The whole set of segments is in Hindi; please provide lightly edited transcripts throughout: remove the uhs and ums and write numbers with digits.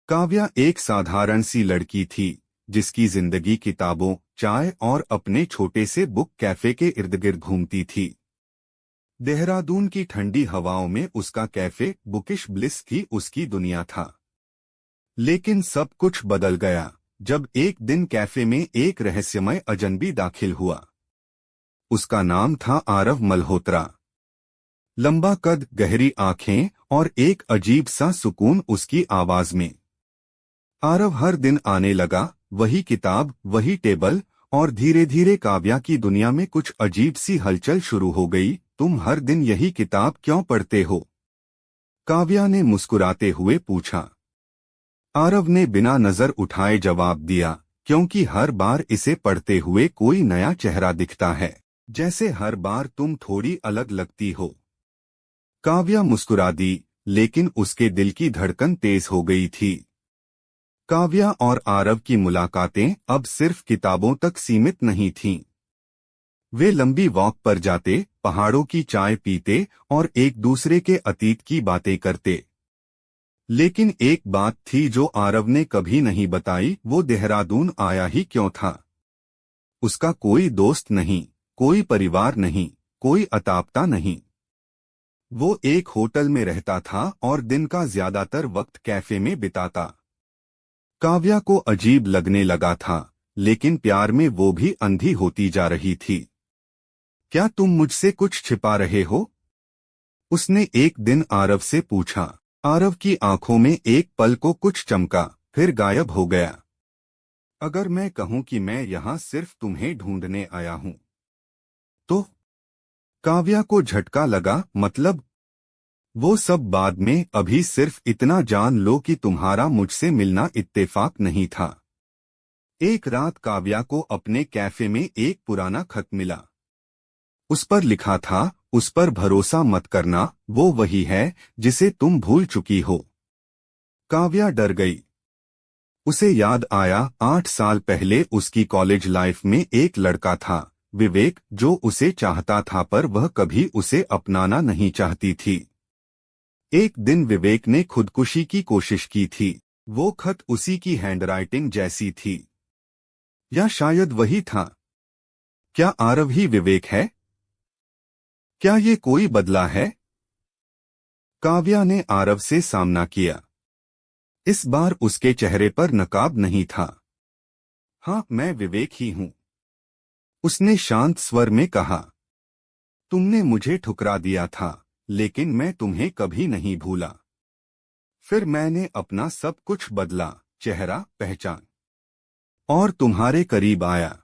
काव्या एक साधारण सी लड़की थी जिसकी जिंदगी किताबों, चाय और अपने छोटे से बुक कैफे के इर्द गिर्द घूमती थी। देहरादून की ठंडी हवाओं में उसका कैफे बुकिश ब्लिस ही उसकी दुनिया था। लेकिन सब कुछ बदल गया जब एक दिन कैफे में एक रहस्यमय अजनबी दाखिल हुआ। उसका नाम था आरव मल्होत्रा। लंबा कद, गहरी आंखें और एक अजीब सा सुकून उसकी आवाज में। आरव हर दिन आने लगा, वही किताब, वही टेबल, और धीरे धीरे काव्या की दुनिया में कुछ अजीब सी हलचल शुरू हो गई। तुम हर दिन यही किताब क्यों पढ़ते हो? काव्या ने मुस्कुराते हुए पूछा। आरव ने बिना नजर उठाए जवाब दिया, क्योंकि हर बार इसे पढ़ते हुए कोई नया चेहरा दिखता है, जैसे हर बार तुम थोड़ी अलग लगती हो। काव्या मुस्कुरा दी, लेकिन उसके दिल की धड़कन तेज हो गई थी। काव्या और आरव की मुलाकातें अब सिर्फ किताबों तक सीमित नहीं थीं। वे लंबी वॉक पर जाते, पहाड़ों की चाय पीते और एक दूसरे के अतीत की बातें करते। लेकिन एक बात थी जो आरव ने कभी नहीं बताई, वो देहरादून आया ही क्यों था। उसका कोई दोस्त नहीं, कोई परिवार नहीं, कोई अतापता नहीं। वो एक होटल में रहता था और दिन का ज्यादातर वक्त कैफे में बिताता। काव्या को अजीब लगने लगा था, लेकिन प्यार में वो भी अंधी होती जा रही थी। क्या तुम मुझसे कुछ छिपा रहे हो? उसने एक दिन आरव से पूछा। आरव की आंखों में एक पल को कुछ चमका, फिर गायब हो गया। अगर मैं कहूं कि मैं यहां सिर्फ तुम्हें ढूंढने आया हूं तो? काव्या को झटका लगा। मतलब? वो सब बाद में, अभी सिर्फ इतना जान लो कि तुम्हारा मुझसे मिलना इत्तेफाक नहीं था। एक रात काव्या को अपने कैफे में एक पुराना खत मिला। उस पर लिखा था, उस पर भरोसा मत करना, वो वही है जिसे तुम भूल चुकी हो। काव्या डर गई। उसे याद आया 8 साल पहले उसकी कॉलेज लाइफ में एक लड़का था, विवेक, जो उसे चाहता था पर वह कभी उसे अपनाना नहीं चाहती थी। एक दिन विवेक ने खुदकुशी की कोशिश की थी। वो खत उसी की हैंडराइटिंग जैसी थी। या शायद वही था। क्या आरव ही विवेक है? क्या ये कोई बदला है? काव्या ने आरव से सामना किया। इस बार उसके चेहरे पर नकाब नहीं था। हाँ, मैं विवेक ही हूं, उसने शांत स्वर में कहा। तुमने मुझे ठुकरा दिया था, लेकिन मैं तुम्हें कभी नहीं भूला। फिर मैंने अपना सब कुछ बदला, चेहरा, पहचान, और तुम्हारे करीब आया।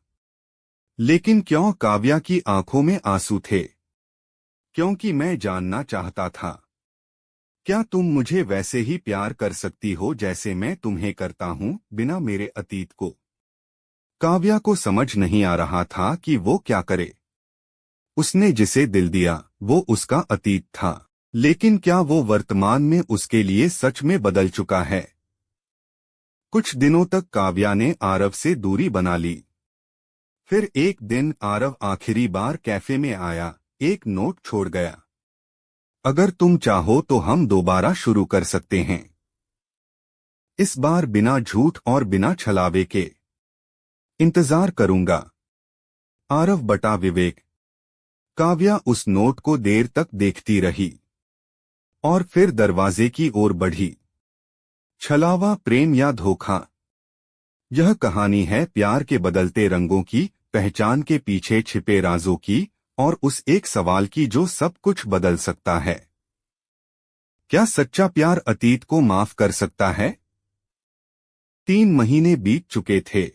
लेकिन क्यों? काव्या की आंखों में आंसू थे। क्योंकि मैं जानना चाहता था, क्या तुम मुझे वैसे ही प्यार कर सकती हो जैसे मैं तुम्हें करता हूं, बिना मेरे अतीत को? काव्या को समझ नहीं आ रहा था कि वो क्या करे। उसने जिसे दिल दिया वो उसका अतीत था, लेकिन क्या वो वर्तमान में उसके लिए सच में बदल चुका है? कुछ दिनों तक काव्या ने आरव से दूरी बना ली। फिर एक दिन आरव आखिरी बार कैफे में आया, एक नोट छोड़ गया। अगर तुम चाहो तो हम दोबारा शुरू कर सकते हैं, इस बार बिना झूठ और बिना छलावे के। इंतजार करूंगा, आरव बटा विवेक। काव्या उस नोट को देर तक देखती रही और फिर दरवाजे की ओर बढ़ी। छलावा, प्रेम या धोखा? यह कहानी है प्यार के बदलते रंगों की, पहचान के पीछे छिपे राजों की, और उस एक सवाल की जो सब कुछ बदल सकता है। क्या सच्चा प्यार अतीत को माफ कर सकता है? 3 महीने बीत चुके थे।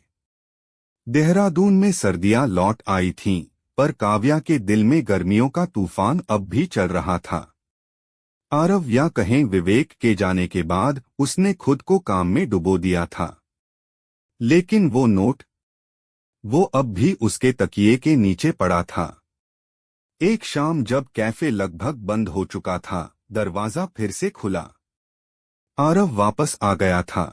देहरादून में सर्दियां लौट आई थीं, पर काव्या के दिल में गर्मियों का तूफान अब भी चल रहा था। आरव, या कहें विवेक, के जाने के बाद उसने खुद को काम में डुबो दिया था। लेकिन वो नोट, वो अब भी उसके तकिए के नीचे पड़ा था। एक शाम जब कैफे लगभग बंद हो चुका था, दरवाजा फिर से खुला। आरव वापस आ गया था।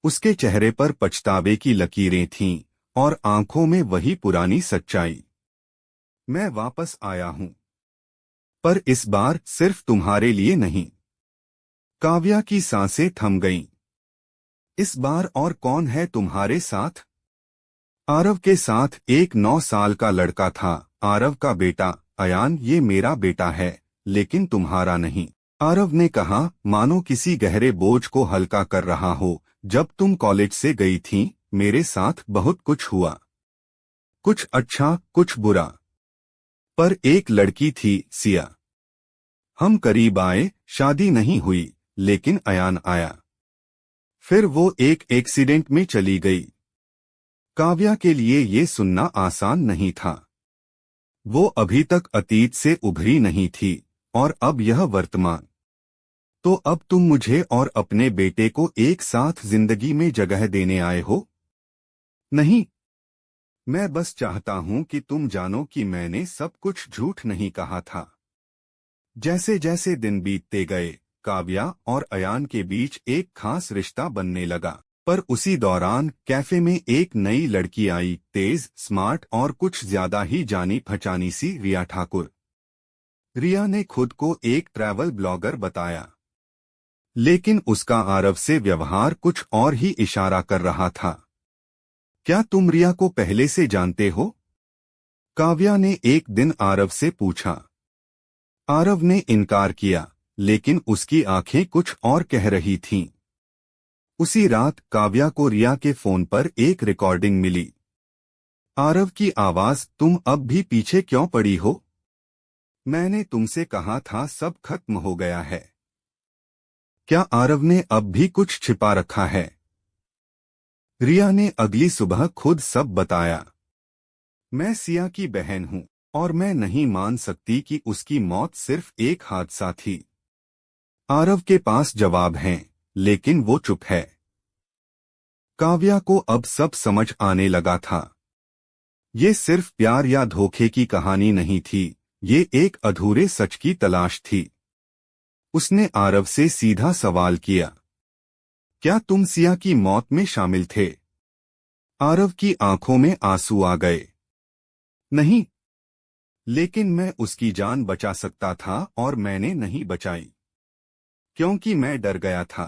उसके चेहरे पर पछतावे की लकीरें थीं और आंखों में वही पुरानी सच्चाई। मैं वापस आया हूं, पर इस बार सिर्फ तुम्हारे लिए नहीं। काव्या की सांसें थम गईं। इस बार और कौन है तुम्हारे साथ? आरव के साथ एक 9 साल का लड़का था। आरव का बेटा अयान, ये मेरा बेटा है, लेकिन तुम्हारा नहीं। आरव ने कहा, मानो किसी गहरे बोझ को हल्का कर रहा हो। जब तुम कॉलेज से गई थी, मेरे साथ बहुत कुछ हुआ, कुछ अच्छा कुछ बुरा। पर एक लड़की थी, सिया। हम करीब आए, शादी नहीं हुई, लेकिन अयान आया। फिर वो एक एक्सीडेंट में चली गई। काव्या के लिए ये सुनना आसान नहीं था। वो अभी तक अतीत से उभरी नहीं थी, और अब यह वर्तमान। तो अब तुम मुझे और अपने बेटे को एक साथ जिंदगी में जगह देने आए हो? नहीं, मैं बस चाहता हूं कि तुम जानो कि मैंने सब कुछ झूठ नहीं कहा था। जैसे जैसे दिन बीतते गए, काव्या और अयान के बीच एक खास रिश्ता बनने लगा। पर उसी दौरान कैफे में एक नई लड़की आई, तेज, स्मार्ट और कुछ ज्यादा ही जानी पहचानी सी रिया ठाकुर। रिया ने खुद को एक ट्रैवल ब्लॉगर बताया, लेकिन उसका आरव से व्यवहार कुछ और ही इशारा कर रहा था। क्या तुम रिया को पहले से जानते हो? काव्या ने एक दिन आरव से पूछा। आरव ने इनकार किया, लेकिन उसकी आंखें कुछ और कह रही थीं। उसी रात काव्या को रिया के फोन पर एक रिकॉर्डिंग मिली। आरव की आवाज, तुम अब भी पीछे क्यों पड़ी हो? मैंने तुमसे कहा था सब खत्म हो गया है। क्या आरव ने अब भी कुछ छिपा रखा है? रिया ने अगली सुबह खुद सब बताया। मैं सिया की बहन हूं, और मैं नहीं मान सकती कि उसकी मौत सिर्फ एक हादसा थी। आरव के पास जवाब हैं, लेकिन वो चुप है। काव्या को अब सब समझ आने लगा था। ये सिर्फ प्यार या धोखे की कहानी नहीं थी, ये एक अधूरे सच की तलाश थी। उसने आरव से सीधा सवाल किया, क्या तुम सिया की मौत में शामिल थे? आरव की आंखों में आंसू आ गए। नहीं, लेकिन मैं उसकी जान बचा सकता था और मैंने नहीं बचाई, क्योंकि मैं डर गया था।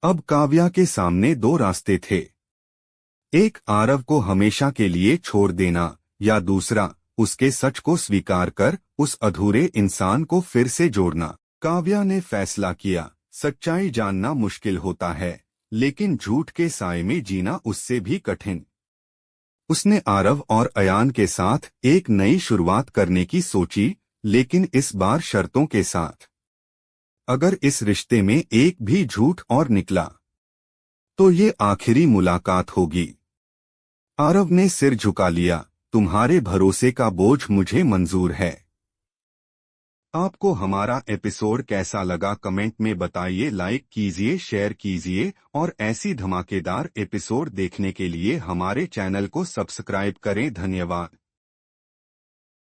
अब काव्या के सामने दो रास्ते थे, एक आरव को हमेशा के लिए छोड़ देना, या दूसरा उसके सच को स्वीकार कर उस अधूरे इंसान को फिर से जोड़ना। काव्या ने फैसला किया, सच्चाई जानना मुश्किल होता है, लेकिन झूठ के साए में जीना उससे भी कठिन। उसने आरव और अयान के साथ एक नई शुरुआत करने की सोची, लेकिन इस बार शर्तों के साथ। अगर इस रिश्ते में एक भी झूठ और निकला, तो ये आखिरी मुलाकात होगी। आरव ने सिर झुका लिया, तुम्हारे भरोसे का बोझ मुझे मंजूर है। आपको हमारा एपिसोड कैसा लगा कमेंट में बताइए, लाइक कीजिए, शेयर कीजिए और ऐसी धमाकेदार एपिसोड देखने के लिए हमारे चैनल को सब्सक्राइब करें। धन्यवाद।